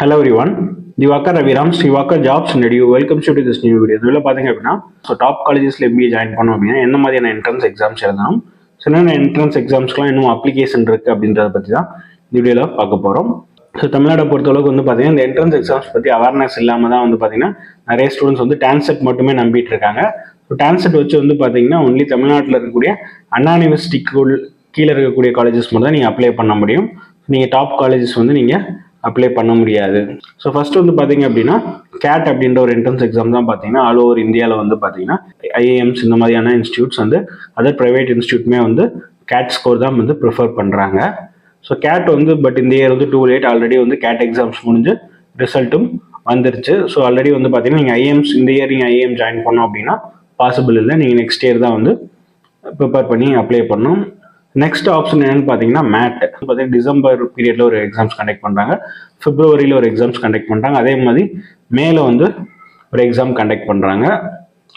Hello everyone, Diwakar Raviram, Srivakar Jobs and Edu. Welcome to this new video. இதில் பார்த்தீங்க அப்படின்னா top காலேஜஸில் எப்படி ஜாயின் பண்ணோம் அப்படின்னா என்ன மாதிரியான என்ட்ரன்ஸ் எக்ஸாம்ஸ் எழுதணும், சில என்ட்ரன்ஸ் எக்ஸாம்ஸ்க்குலாம் இன்னும் அப்ளிகேஷன் இருக்குது அப்படின்றத பற்றி தான் இந்த வீடியோவில் பார்க்க போகிறோம். ஸோ தமிழ்நாட்டை பொறுத்தளவுக்கு வந்து பார்த்தீங்கன்னா இந்த என்ட்ரன்ஸ் எக்ஸாம்ஸ் பற்றி அவேர்னஸ் இல்லாமல் தான் வந்து பார்த்தீங்கன்னா நிறைய ஸ்டூடெண்ட்ஸ் வந்து டான்செட் மட்டுமே நம்பிட்டு இருக்காங்க. ஸோ டான்செட் வச்சு வந்து பார்த்தீங்கன்னா ஒன்லி தமிழ்நாட்டில் இருக்கக்கூடிய அண்ணா யூனிவர்சிட்டிக்கு கீழே இருக்கக்கூடிய காலேஜஸ் மட்டும் தான் நீங்கள் அப்ளை பண்ண முடியும். நீங்கள் டாப் காலேஜஸ் வந்து நீங்கள் அப்ளை பண்ண முடியாது. ஸோ ஃபர்ஸ்ட் வந்து பார்த்தீங்க அப்படின்னா கேட் அப்படின்ற ஒரு என்ட்ரன்ஸ் எக்ஸாம் தான் பார்த்தீங்கன்னா ஆல் ஓவர் இந்தியாவில் வந்து பார்த்தீங்கன்னா ஐஏஎம்ஸ் இந்த மாதிரியான இன்ஸ்டியூட்ஸ் வந்து அதர் ப்ரைவேட் இன்ஸ்டியூட்மே வந்து கேட் ஸ்கோர் தான் வந்து ப்ரிஃபர் பண்ணுறாங்க. ஸோ கேட் வந்து பட் இந்த இயர் வந்து டூ லேட், ஆல்ரெடி வந்து கேட் எக்ஸாம்ஸ் முடிஞ்சு ரிசல்ட்டும் வந்துருச்சு. ஸோ ஆல்ரெடி வந்து பார்த்தீங்கன்னா நீங்கள் ஐஏஎம்ஸ் இந்த இயர் நீங்கள் ஐஏஎம் ஜாயின் பண்ணோம் அப்படின்னா பாசிபிள் இல்லை, நீங்கள் நெக்ஸ்ட் இயர் தான் வந்து ப்ரிப்பேர் பண்ணி அப்ளை பண்ணணும். நெக்ஸ்ட் ஆப்ஷன் என்னன்னு பார்த்தீங்கன்னா மேட் பார்த்தீங்கன்னா டிசம்பர் பீரியடில் ஒரு எக்ஸாம்ஸ் கண்டக்ட் பண்ணுறாங்க, பிப்ரவரியில் ஒரு எக்ஸாம்ஸ் கண்டக்ட் பண்ணுறாங்க, அதே மாதிரி மேல வந்து ஒரு எக்ஸாம் கண்டக்ட் பண்ணுறாங்க.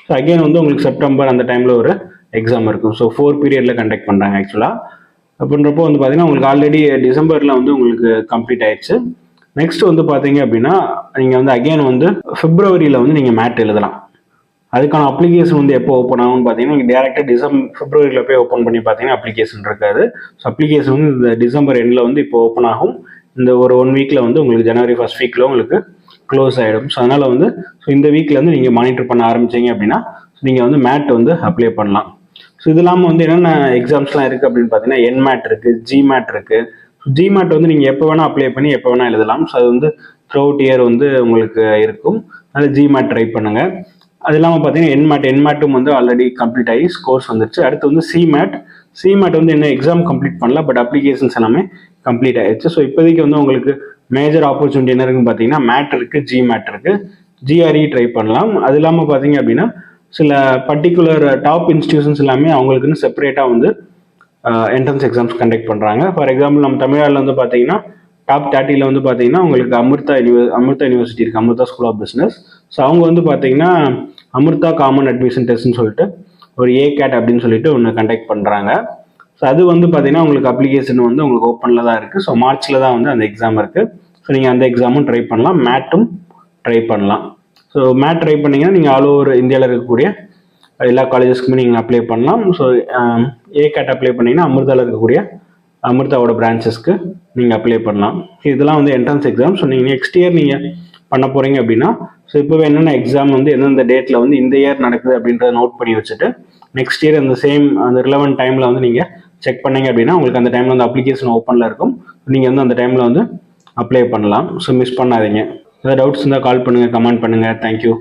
ஸோ அகெயின் வந்து உங்களுக்கு செப்டம்பர் அந்த டைமில் ஒரு எக்ஸாம் இருக்கும். ஸோ 4 பீரியடில் கண்டக்ட் பண்ணுறாங்க ஆக்சுவலாக. அப்படின்றப்போ வந்து பார்த்தீங்கன்னா உங்களுக்கு ஆல்ரெடி டிசம்பரில் வந்து உங்களுக்கு கம்ப்ளீட் ஆயிடுச்சு. நெக்ஸ்ட் வந்து பார்த்தீங்க அப்படின்னா நீங்கள் வந்து அகெயின் வந்து பிப்ரவரியில் வந்து நீங்கள் மேட் எழுதலாம். அதுக்கான அப்ளிகேஷன் வந்து எப்போ ஓப்பன் ஆகும்னு பார்த்தீங்கன்னா நீங்கள் டேரெக்டாக பிப்ரவரியில் போய் ஓப்பன் பண்ணி பார்த்தீங்கன்னா அப்ளிகேஷன் இருக்காது. ஸோ அப்ளிகேஷன் வந்து இந்த டிசம்பர் எண்டில் வந்து இப்போ ஓப்பன் ஆகும். இந்த ஒரு 1 வீக்கில் வந்து உங்களுக்கு ஜனவரி ஃபர்ஸ்ட் வீக்கில் உங்களுக்கு க்ளோஸ் ஆகிடும். ஸோ அதனால் வந்து இந்த வீக்லேருந்து நீங்கள் மானிட்டர் பண்ண ஆரம்பிச்சிங்க அப்படின்னா நீங்கள் வந்து மேட் வந்து அப்ளை பண்ணலாம். ஸோ இது இல்லாமல் வந்து என்னென்ன எக்ஸாம்ஸ்லாம் இருக்குது அப்படின்னு பார்த்தீங்கன்னா என்மேட் இருக்குது, ஜிமேட் இருக்குது. ஜிமேட் வந்து நீங்கள் எப்போ வேணால் அப்ளை பண்ணி எப்போ வேணால் எழுதலாம். ஸோ அது வந்து த்ரூஅவுட் இயர் வந்து உங்களுக்கு இருக்கும். அதில் ஜிமேட் ட்ரை பண்ணுங்கள். அது இல்லாமல் பார்த்தீங்கன்னா என்மேட்டும் வந்து ஆல்ரெடி கம்ப்ளீட் ஆகி ஸ்கோர்ஸ் வந்துருச்சு. அடுத்து வந்து சிமேட் வந்து என்ன எக்ஸாம் கம்ப்ளீட் பண்ணல, பட் அப்ளிகேஷன்ஸ் எல்லாமே கம்ப்ளீட் ஆயிடுச்சு. ஸோ இப்போதைக்கு வந்து உங்களுக்கு மேஜர் ஆப்பர்ச்சுனிட்டி என்ன இருக்குன்னு பார்த்தீங்கன்னா மேட் இருக்குது, ஜிமேட் இருக்குது, ஜிஆர்இ ட்ரை பண்ணலாம். அது இல்லாமல் பார்த்தீங்க அப்படின்னா சில பர்டிகுலர் டாப் இன்ஸ்டிடியூஷன்ஸ் எல்லாமே அவங்களுக்குன்னு செப்பரேட்டாக வந்து என்ட்ரன்ஸ் எக்ஸாம்ஸ் கண்டக்ட் பண்ணுறாங்க. ஃபார் எக்ஸாம்பிள் நம்ம தமிழ்நாட்டில் வந்து பார்த்தீங்கன்னா டாப் 30 வந்து பார்த்தீங்கன்னா உங்களுக்கு அமிர்தா யூனிவர்சிட்டி இருக்குது, Amrita school of business. So அவங்க வந்து பார்த்தீங்கன்னா அமிர்தா காமன் அட்மிஷன் டெஸ்ட்னு சொல்லிட்டு ஒரு ஏகேட் அப்படின்னு சொல்லிட்டு ஒன்று கண்டக்ட் பண்ணுறாங்க. ஸோ அது வந்து பார்த்தீங்கன்னா உங்களுக்கு அப்ளிகேஷன் வந்து உங்களுக்கு ஓப்பனில் தான் இருக்குது. ஸோ மார்ச்சில் தான் வந்து அந்த எக்ஸாம் இருக்குது. ஸோ நீங்கள் அந்த எக்ஸாமும் ட்ரை பண்ணலாம், மேட்டும் ட்ரை பண்ணலாம். ஸோ மேட் ட்ரை பண்ணிங்கன்னா நீங்கள் ஆல் ஓவர் இந்தியாவில் இருக்கக்கூடிய எல்லா காலேஜஸ்க்குமே நீங்கள் அப்ளை பண்ணலாம். ஸோ ஏகேட் அப்ளை பண்ணிங்கன்னா அமிர்தாவில் இருக்கக்கூடிய அமிர்தாவோட பிரான்ச்சஸ்க்கு நீங்கள் அப்ளை பண்ணலாம். இதெல்லாம் வந்து என்ட்ரன்ஸ் எக்ஸாம். ஸோ நீங்கள் நெக்ஸ்ட் இயர் நீங்கள் பண்ண போகிறீங்க அப்படின்னா ஸோ இப்போவே என்னென்ன எக்ஸாம் வந்து எந்தெந்த டேட்டில் வந்து இந்த இயர் நடக்குது அப்படின்றத நோட் பண்ணி வச்சுட்டு நெக்ஸ்ட் இயர் அந்த ரிலவெண்ட் டைமில் வந்து நீங்கள் செக் பண்ணீங்க அப்படின்னா உங்களுக்கு அந்த டைமில் வந்து அப்ளிகேஷன் ஓப்பனில் இருக்கும். நீங்கள் வந்து அந்த டைமில் வந்து அப்ளை பண்ணலாம். ஸோ மிஸ் பண்ணாதீங்க. ஏதாவது டவுட்ஸ் இருந்தால் கால் பண்ணுங்கள், கமெண்ட் பண்ணுங்கள். தேங்க்யூ.